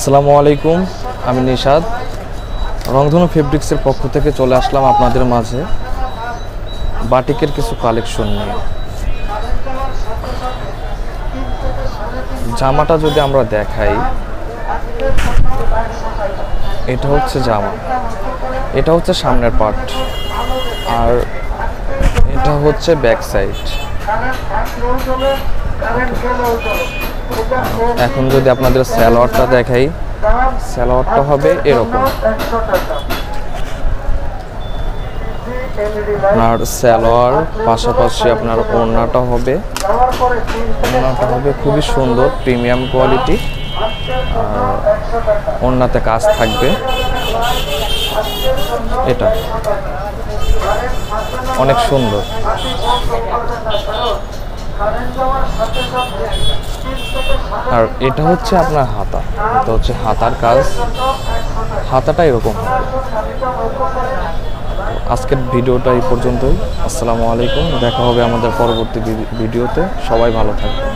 আসসালামু আলাইকুম, আমি নিশাদ। রংধনু ফেব্রিক্সের পক্ষ থেকে চলে আসলাম আপনাদের মাঝে বাটিকের কিছু কালেকশন নিয়ে। জামাটা যদি আমরা দেখাই, এটা হচ্ছে জামা, এটা হচ্ছে সামনের পার্ট, আর এটা হচ্ছে ব্যাক সাইড। এখন যদি আপনাদের সালোয়ারটা দেখাই, সালোয়ারটা হবে এরকম। আপনার সালোয়ার পাশাপাশি আপনার ওড়নাটা হবে খুবই সুন্দর, প্রিমিয়াম কোয়ালিটি। আর ওড়নাতে কাজ থাকবে, এটা অনেক সুন্দর। আর এটা হচ্ছে আপনার হাতা, এটা হচ্ছে হাতার কাজ, হাতাটা এরকম হবে। আজকের ভিডিওটা এই পর্যন্তই। আসসালামু আলাইকুম, দেখা হবে আমাদের পরবর্তী ভিডিওতে। সবাই ভালো থাকবেন।